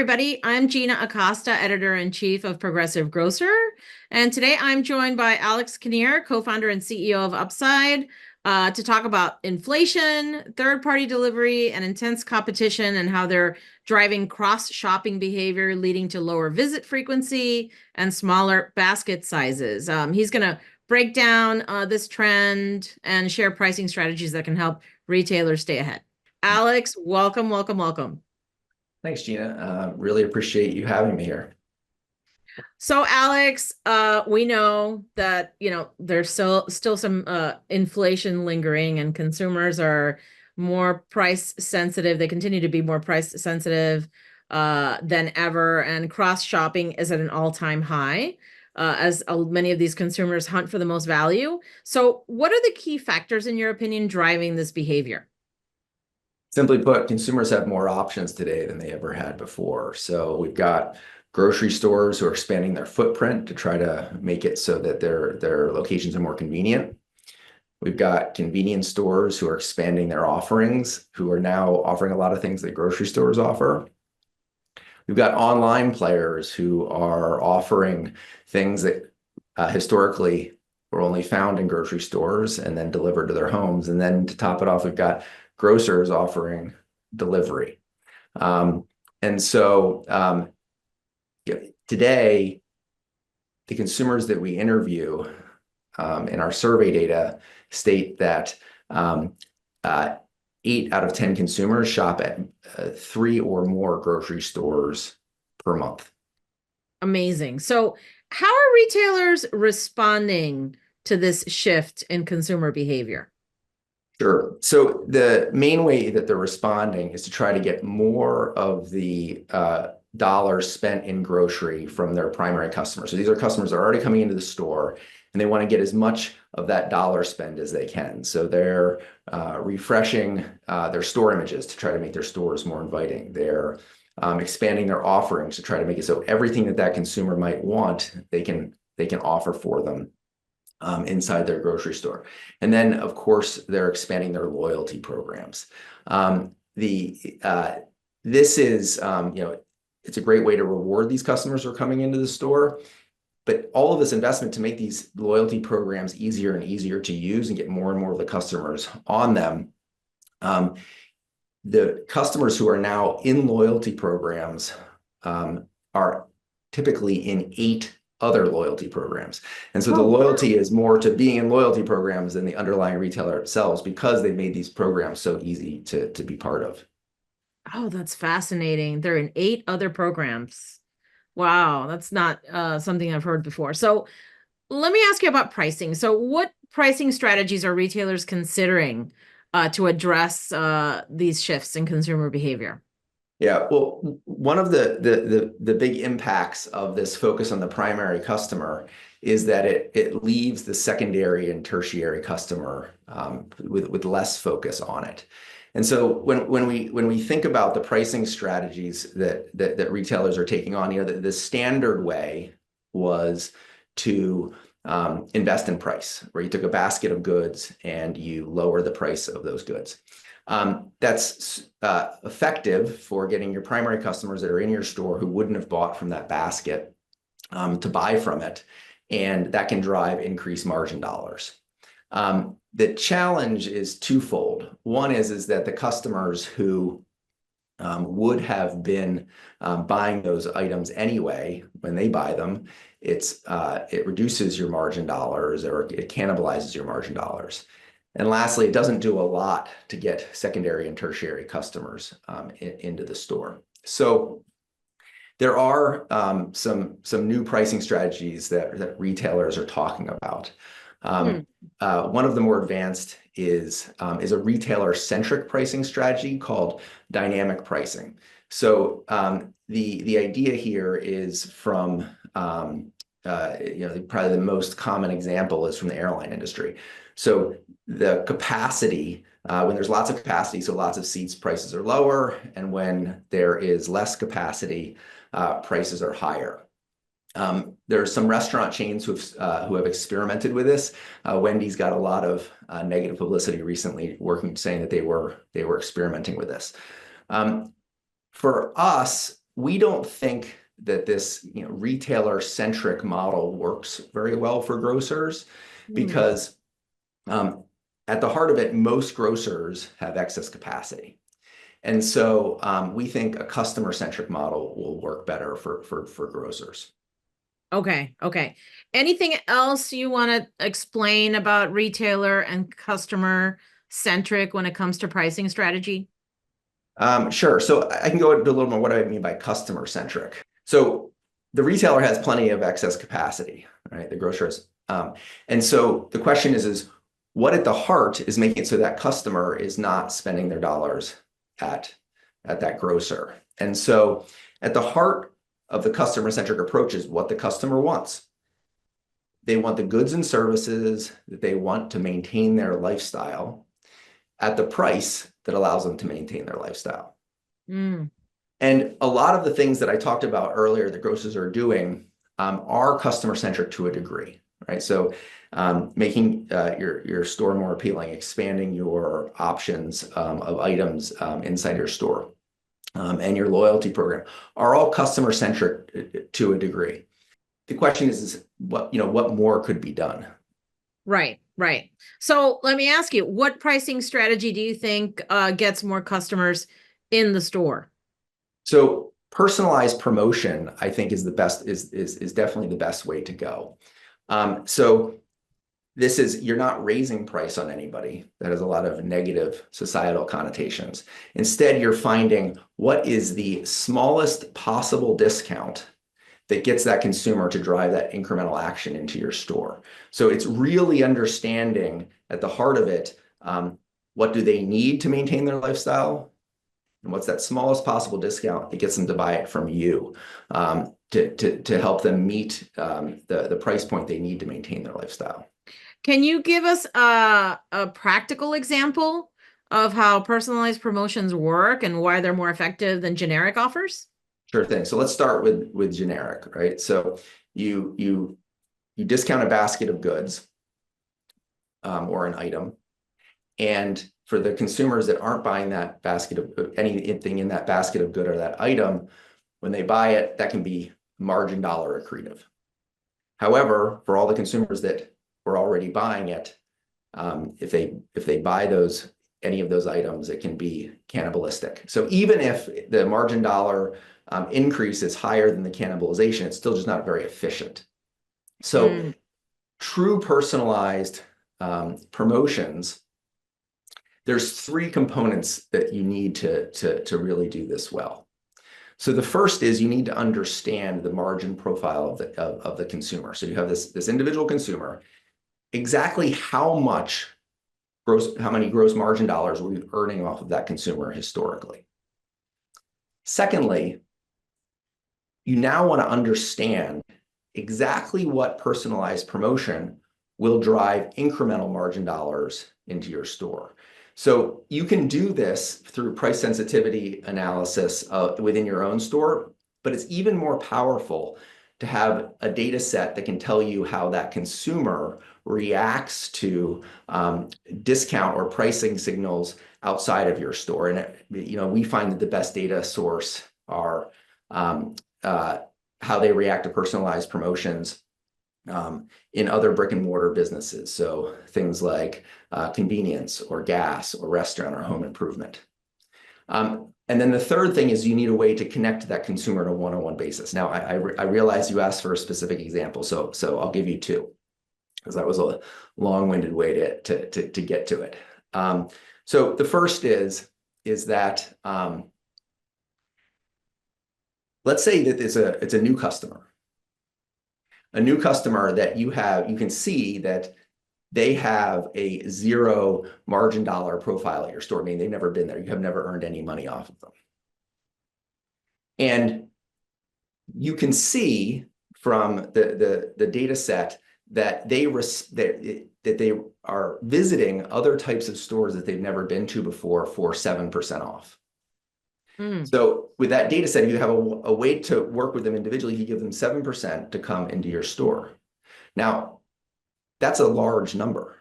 everybody. I'm Gina Acosta, editor-in-chief of Progressive Grocer. And today I'm joined by Alex Kinnier, co-founder and CEO of Upside, to talk about inflation, third-party delivery, and intense competition and how they're driving cross-shopping behavior, leading to lower visit frequency and smaller basket sizes. He's going to break down this trend and share pricing strategies that can help retailers stay ahead. Alex, welcome, welcome, welcome. Thanks, Gina. Really appreciate you having me here. So, Alex, we know that, there's still some inflation lingering and consumers are more price sensitive. They continue to be more price sensitive than ever. And cross shopping is at an all-time high as many of these consumers hunt for the most value. So what are the key factors, in your opinion, driving this behavior? Simply put, consumers have more options today than they ever had before. So we've got grocery stores who are expanding their footprint to try to make it so that their locations are more convenient. We've got convenience stores who are expanding their offerings, who are now offering a lot of things that grocery stores offer. We've got online players who are offering things that historically were only found in grocery stores and then delivered to their homes. And then to top it off, we've got grocers offering delivery. Today, the consumers that we interview in our survey data state that 8 out of 10 consumers shop at 3 or more grocery stores per month. Amazing. So how are retailers responding to this shift in consumer behavior? Sure. So the main way that they're responding is to try to get more of the dollars spent in grocery from their primary customers. So these are customers that are already coming into the store and they want to get as much of that dollar spend as they can. So they're refreshing their store images to try to make their stores more inviting. They're expanding their offerings to try to make it so everything that consumer might want, they can offer for them inside their grocery store. And then, of course, they're expanding their loyalty programs. This is, it's a great way to reward these customers who are coming into the store. But all of this investment to make these loyalty programs easier and easier to use and get more and more of the customers on them, the customers who are now in loyalty programs are typically in 8 other loyalty programs. And so the loyalty is more to being in loyalty programs than the underlying retailer itself, because they've made these programs so easy to be part of. Oh, that's fascinating. They're in 8 other programs. Wow, that's not something I've heard before. So let me ask you about pricing. So what pricing strategies are retailers considering to address these shifts in consumer behavior? Yeah, well, one of the big impacts of this focus on the primary customer is that it leaves the secondary and tertiary customer with less focus on it. And so when we think about the pricing strategies that retailers are taking on, the standard way was to invest in price, where you took a basket of goods and you lower the price of those goods. That's effective for getting your primary customers that are in your store who wouldn't have bought from that basket to buy from it, and that can drive increased margin dollars. The challenge is twofold. One is that the customers who would have been buying those items anyway, when they buy them, it reduces your margin dollars, or it cannibalizes your margin dollars. And lastly, it doesn't do a lot to get secondary and tertiary customers into the store. So there are some new pricing strategies that retailers are talking about. One of the more advanced is a retailer-centric pricing strategy called dynamic pricing. So the idea here is from probably the most common example is from the airline industry. So the capacity, when there's lots of capacity, so lots of seats, prices are lower, and when there is less capacity, prices are higher. There are some restaurant chains who have experimented with this. Wendy's got a lot of negative publicity recently, saying that they were experimenting with this. For us, we don't think that this, retailer-centric model works very well for grocers Hmm. because at the heart of it, most grocers have excess capacity. And so we think a customer-centric model will work better for grocers. Okay, okay. Anything else you want to explain about retailer and customer centric when it comes to pricing strategy? Sure. So I can go into a little more what I mean by customer centric. So the retailer has plenty of excess capacity, right? The grocers. And so the question is what at the heart is making it so that customer is not spending their dollars at, at that grocer. And so at the heart of the customer centric approach is what the customer wants. They want the goods and services that they want to maintain their lifestyle at the price that allows them to maintain their lifestyle. Mm. And a lot of the things that I talked about earlier that grocers are doing are customer centric to a degree, right? So making your store more appealing, expanding your options of items inside your store, and your loyalty program are all customer centric to a degree. The question is what more could be done? Right, right. So let me ask you, what pricing strategy do you think gets more customers in the store? So personalized promotion, I think, is the best is definitely the best way to go. So this is you're not raising price on anybody. That has a lot of negative societal connotations. Instead, you're finding what is the smallest possible discount that gets that consumer to drive that incremental action into your store. So it's really understanding at the heart of it, what do they need to maintain their lifestyle? And what's that smallest possible discount that gets them to buy it from you to help them meet the price point they need to maintain their lifestyle. Can you give us a practical example of how personalized promotions work and why they're more effective than generic offers? Sure thing. So let's start with generic, right? So you discount a basket of goods or an item, and for the consumers that aren't buying that basket of anything in that basket of good or that item, when they buy it, that can be margin dollar accretive. However, for all the consumers that were already buying it, if they buy any of those items, it can be cannibalistic. So even if the margin dollar increase is higher than the cannibalization, it's still just not very efficient. So Mm. true personalized promotions, there's three components that you need to really do this well. So the first is you need to understand the margin profile of the consumer. So you have this individual consumer, exactly how many gross margin dollars were you earning off of that consumer historically. Secondly, you now want to understand exactly what personalized promotion will drive incremental margin dollars into your store. So you can do this through price sensitivity analysis within your own store, but it's even more powerful to have a data set that can tell you how that consumer reacts to discount or pricing signals outside of your store. And we find that the best data source are how they react to personalized promotions in other brick and mortar businesses. So things like convenience or gas or restaurant or home improvement. And then the third thing is you need a way to connect that consumer on a one-on-one basis. Now, I realize you asked for a specific example, so I'll give you two, because that was a long-winded way to get to it. So the first is that let's say that it's a new customer. A new customer that you can see that they have a zero margin dollar profile at your store, meaning they've never been there. You have never earned any money off of them. And you can see from the data set that they are visiting other types of stores that they've never been to before for 7% off. Mm. So with that data set, you have a way to work with them individually. You give them 7% to come into your store. Now, that's a large number,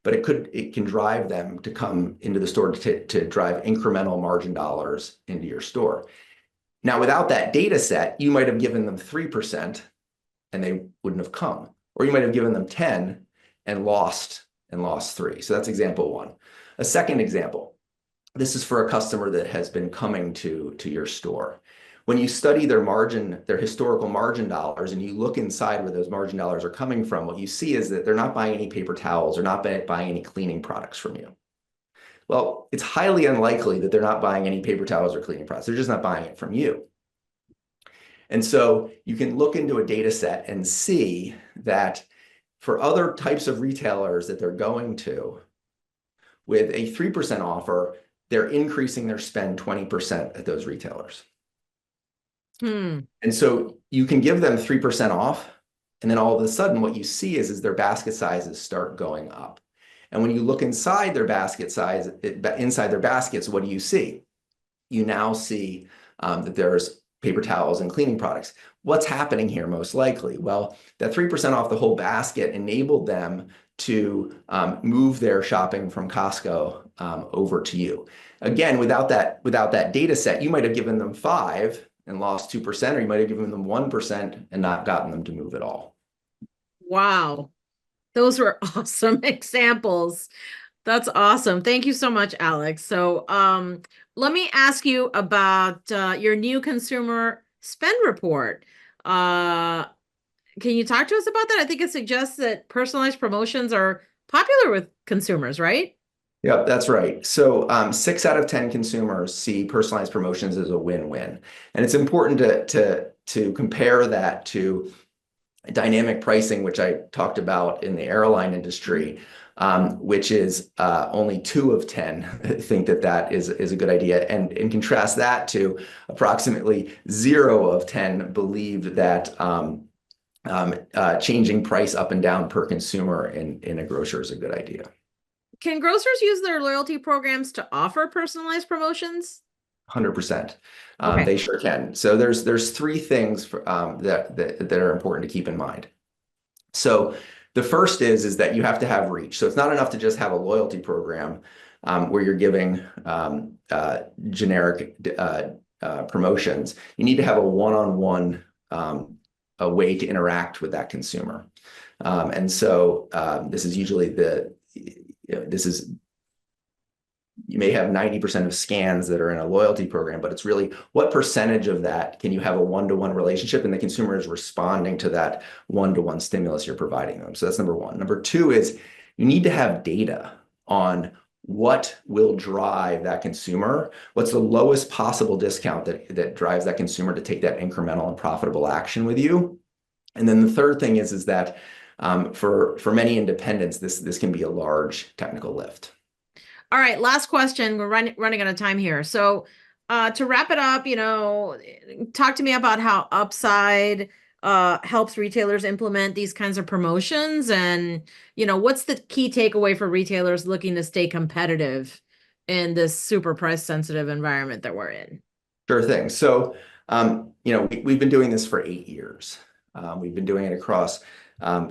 but it can drive them to come into the store to drive incremental margin dollars into your store. Now, without that data set, you might have given them 3% and they wouldn't have come. Or you might have given them 10 and lost 3. So that's example one. A second example, this is for a customer that has been coming to your store. When you study their margin, their historical margin dollars, and you look inside where those margin dollars are coming from, what you see is that they're not buying any paper towels, they're not buying any cleaning products from you. Well, it's highly unlikely that they're not buying any paper towels or cleaning products. They're just not buying it from you. And so you can look into a data set and see that for other types of retailers that they're going to, with a 3% offer, they're increasing their spend 20% at those retailers. And so you can give them 3% off, and then all of a sudden what you see is their basket sizes start going up. And when you look inside their basket size, inside their baskets, what do you see? You now see that there's paper towels and cleaning products. What's happening here most likely? Well, that 3% off the whole basket enabled them to move their shopping from Costco over to you. Again, without that data set, you might have given them 5 and lost 2%, or you might have given them 1% and not gotten them to move at all. Wow. Those were awesome examples. That's awesome. Thank you so much, Alex. So, let me ask you about your new consumer spend report. Can you talk to us about that? I think it suggests that personalized promotions are popular with consumers, right? Yeah, that's right. So 6 out of 10 consumers see personalized promotions as a win-win. And it's important to compare that to dynamic pricing, which I talked about in the airline industry, which is only 2 of 10 think that is a good idea. And contrast that to approximately 0 of 10 believe that changing price up and down per consumer in a grocer is a good idea. Can grocers use their loyalty programs to offer personalized promotions? 100%. Okay. They sure can. So there's 3 things that are important to keep in mind. So the first is that you have to have reach. So it's not enough to just have a loyalty program where you're giving generic promotions. You need to have a one-on-one a way to interact with that consumer. And so this is usually you may have 90% of scans that are in a loyalty program, but it's really what percentage of that can you have a one-to-one relationship and the consumer is responding to that one-to-one stimulus you're providing them. So that's number one. Number 2 is you need to have data on what will drive that consumer, what's the lowest possible discount that drives that consumer to take that incremental and profitable action with you. And then the third thing is that for many independents, this can be a large technical lift. All right, last question. We're running out of time here. So, to wrap it up, talk to me about how Upside helps retailers implement these kinds of promotions, and what's the key takeaway for retailers looking to stay competitive in this super price sensitive environment that we're in? Sure thing. So, we've been doing this for 8 years. We've been doing it across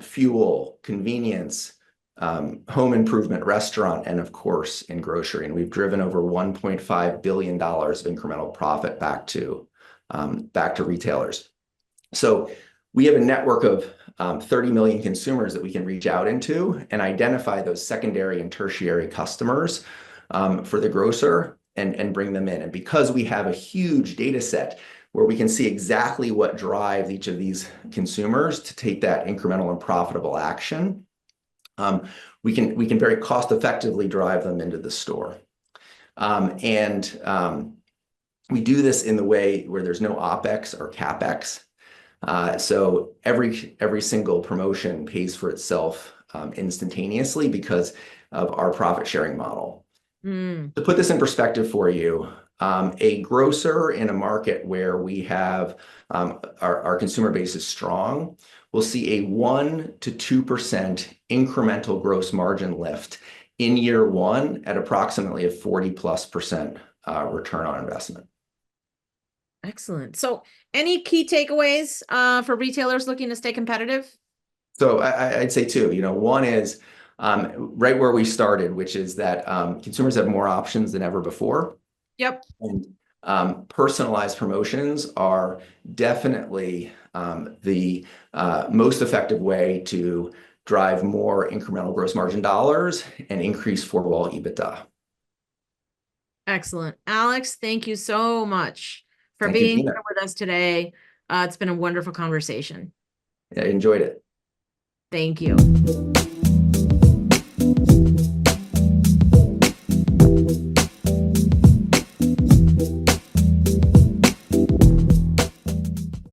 fuel, convenience, home improvement, restaurant, and of course in grocery. And we've driven over $1.5 billion of incremental profit back to retailers. So we have a network of 30 million consumers that we can reach out into and identify those secondary and tertiary customers for the grocer and bring them in. And because we have a huge data set where we can see exactly what drives each of these consumers to take that incremental and profitable action, we can very cost effectively drive them into the store. We do this in the way where there's no OpEx or CapEx. So every single promotion pays for itself instantaneously because of our profit sharing model. To put this in perspective for you, a grocer in a market where we have our consumer base is strong will see a 1 to 2% incremental gross margin lift in year 1 at approximately a 40+% return on investment. Excellent. So any key takeaways for retailers looking to stay competitive? So I'd say 2. One is right where we started, which is that consumers have more options than ever before. Yep. And personalized promotions are definitely the most effective way to drive more incremental gross margin dollars and increase four-wall EBITDA. Excellent. Alex, thank you so much for Thank you, being Tina. here with us today. It's been a wonderful conversation. I enjoyed it. Thank you.